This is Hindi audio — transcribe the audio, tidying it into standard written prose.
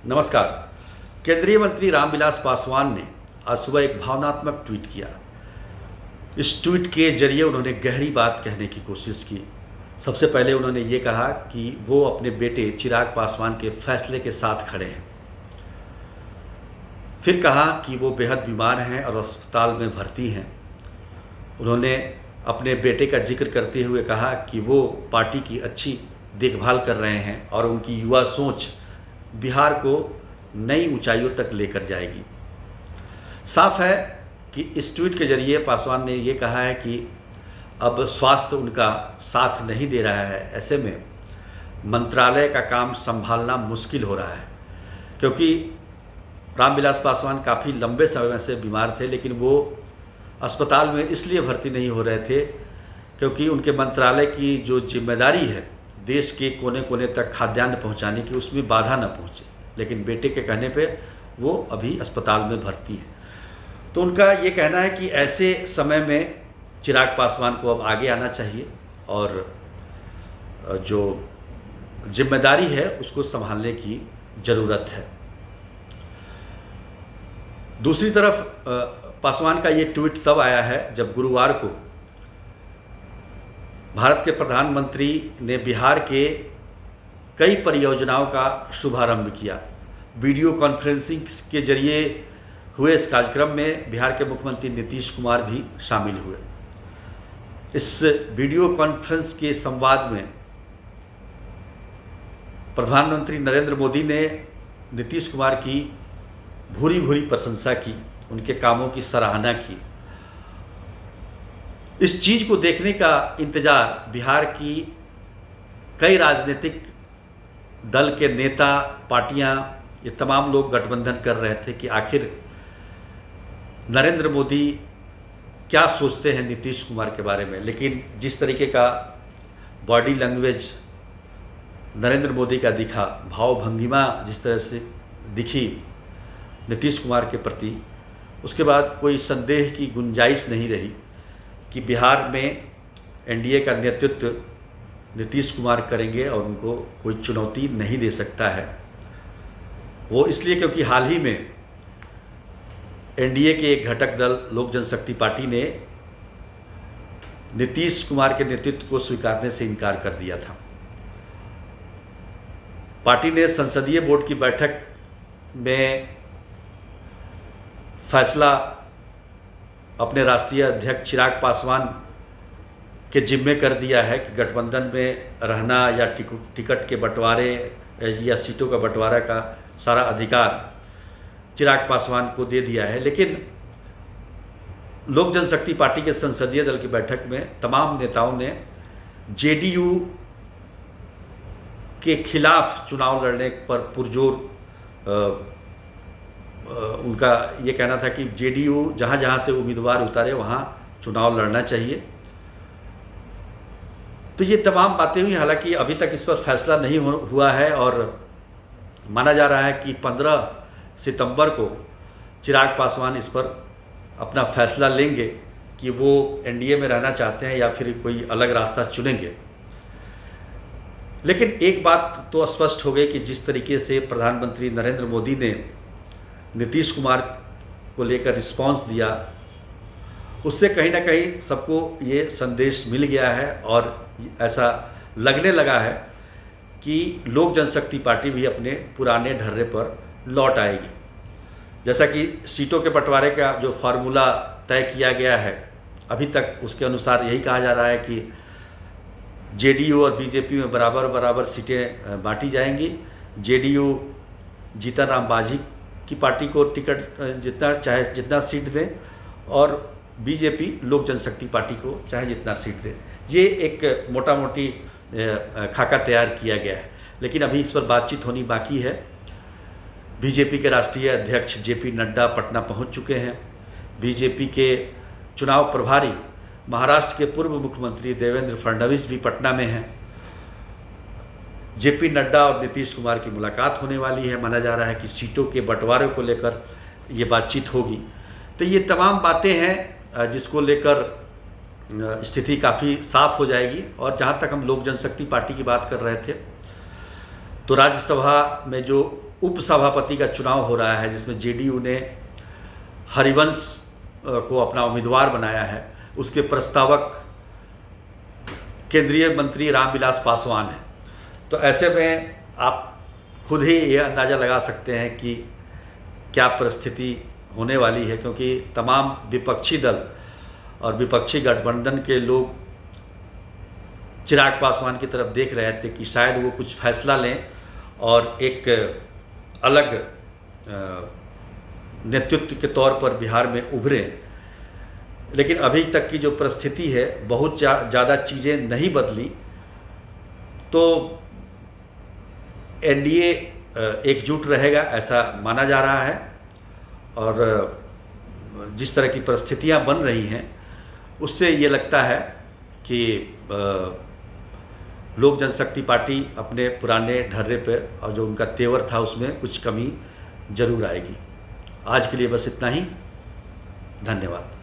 नमस्कार। केंद्रीय मंत्री रामविलास पासवान ने आज सुबह एक भावनात्मक ट्वीट किया। इस ट्वीट के जरिए उन्होंने गहरी बात कहने की कोशिश की। सबसे पहले उन्होंने ये कहा कि वो अपने बेटे चिराग पासवान के फैसले के साथ खड़े हैं। फिर कहा कि वो बेहद बीमार हैं और अस्पताल में भर्ती हैं। उन्होंने अपने बेटे का जिक्र करते हुए कहा कि वो पार्टी की अच्छी देखभाल कर रहे हैं और उनकी युवा सोच बिहार को नई ऊंचाइयों तक लेकर जाएगी। साफ है कि इस ट्वीट के जरिए पासवान ने ये कहा है कि अब स्वास्थ्य उनका साथ नहीं दे रहा है। ऐसे में मंत्रालय का काम संभालना मुश्किल हो रहा है, क्योंकि रामविलास पासवान काफ़ी लंबे समय से बीमार थे, लेकिन वो अस्पताल में इसलिए भर्ती नहीं हो रहे थे क्योंकि उनके मंत्रालय की जो जिम्मेदारी है देश के कोने कोने तक खाद्यान्न पहुंचाने की, उसमें बाधा न पहुंचे। लेकिन बेटे के कहने पे वो अभी अस्पताल में भर्ती है। तो उनका ये कहना है कि ऐसे समय में चिराग पासवान को अब आगे आना चाहिए और जो जिम्मेदारी है उसको संभालने की ज़रूरत है। दूसरी तरफ पासवान का ये ट्वीट तब आया है जब गुरुवार को भारत के प्रधानमंत्री ने बिहार के कई परियोजनाओं का शुभारंभ किया। वीडियो कॉन्फ्रेंसिंग के जरिए हुए इस कार्यक्रम में बिहार के मुख्यमंत्री नीतीश कुमार भी शामिल हुए। इस वीडियो कॉन्फ्रेंस के संवाद में प्रधानमंत्री नरेंद्र मोदी ने नीतीश कुमार की भूरी भूरी प्रशंसा की, उनके कामों की सराहना की। इस चीज़ को देखने का इंतज़ार बिहार की कई राजनीतिक दल के नेता, पार्टियां, ये तमाम लोग गठबंधन कर रहे थे कि आखिर नरेंद्र मोदी क्या सोचते हैं नीतीश कुमार के बारे में। लेकिन जिस तरीके का बॉडी लैंग्वेज नरेंद्र मोदी का दिखा, भाव भंगिमा जिस तरह से दिखी नीतीश कुमार के प्रति, उसके बाद कोई संदेह की गुंजाइश नहीं रही कि बिहार में एनडीए का नेतृत्व नीतीश कुमार करेंगे और उनको कोई चुनौती नहीं दे सकता है। वो इसलिए क्योंकि हाल ही में एनडीए के एक घटक दल लोक जनशक्ति पार्टी ने नीतीश कुमार के नेतृत्व को स्वीकारने से इनकार कर दिया था। पार्टी ने संसदीय बोर्ड की बैठक में फैसला अपने राष्ट्रीय अध्यक्ष चिराग पासवान के जिम्मे कर दिया है कि गठबंधन में रहना या टिकट के बंटवारे या सीटों का बंटवारा का सारा अधिकार चिराग पासवान को दे दिया है। लेकिन लोक जनशक्ति पार्टी के संसदीय दल की बैठक में तमाम नेताओं ने जेडीयू के खिलाफ चुनाव लड़ने पर पुरजोर उनका ये कहना था कि जेडीयू जहाँ जहाँ से उम्मीदवार उतारे वहाँ चुनाव लड़ना चाहिए। तो ये तमाम बातें हुई। हालांकि अभी तक इस पर फैसला नहीं हुआ है और माना जा रहा है कि 15 सितंबर को चिराग पासवान इस पर अपना फैसला लेंगे कि वो एनडीए में रहना चाहते हैं या फिर कोई अलग रास्ता चुनेंगे। लेकिन एक बात तो स्पष्ट हो गई कि जिस तरीके से प्रधानमंत्री नरेंद्र मोदी ने नीतीश कुमार को लेकर रिस्पांस दिया, उससे कहीं ना कहीं सबको ये संदेश मिल गया है और ऐसा लगने लगा है कि लोक जनशक्ति पार्टी भी अपने पुराने ढर्रे पर लौट आएगी। जैसा कि सीटों के बंटवारे का जो फार्मूला तय किया गया है, अभी तक उसके अनुसार यही कहा जा रहा है कि जेडीयू और बीजेपी में बराबर बराबर सीटें बांटी जाएंगी। जेडीयू जीतन राम मांझी की पार्टी को टिकट जितना चाहे जितना सीट दें और बीजेपी लोक जनशक्ति पार्टी को चाहे जितना सीट दें। ये एक मोटा मोटी खाका तैयार किया गया है, लेकिन अभी इस पर बातचीत होनी बाकी है। बीजेपी के राष्ट्रीय अध्यक्ष जेपी नड्डा पटना पहुंच चुके हैं। बीजेपी के चुनाव प्रभारी महाराष्ट्र के पूर्व मुख्यमंत्री देवेंद्र फडणवीस भी पटना में हैं। जेपी नड्डा और नीतीश कुमार की मुलाकात होने वाली है। माना जा रहा है कि सीटों के बंटवारे को लेकर ये बातचीत होगी। तो ये तमाम बातें हैं जिसको लेकर स्थिति काफ़ी साफ हो जाएगी। और जहाँ तक हम लोक जनशक्ति पार्टी की बात कर रहे थे, तो राज्यसभा में जो उपसभापति का चुनाव हो रहा है, जिसमें जेडीयू ने हरिवंश को अपना उम्मीदवार बनाया है, उसके प्रस्तावक केंद्रीय मंत्री रामविलास पासवान हैं। तो ऐसे में आप खुद ही ये अंदाज़ा लगा सकते हैं कि क्या परिस्थिति होने वाली है, क्योंकि तमाम विपक्षी दल और विपक्षी गठबंधन के लोग चिराग पासवान की तरफ देख रहे थे कि शायद वो कुछ फैसला लें और एक अलग नेतृत्व के तौर पर बिहार में उभरें। लेकिन अभी तक की जो परिस्थिति है, बहुत ज़्यादा चीज़ें नहीं बदली, तो एनडीए एकजुट रहेगा ऐसा माना जा रहा है। और जिस तरह की परिस्थितियां बन रही हैं, उससे ये लगता है कि लोक जनशक्ति पार्टी अपने पुराने ढर्रे पर और जो उनका तेवर था उसमें कुछ कमी जरूर आएगी। आज के लिए बस इतना ही। धन्यवाद।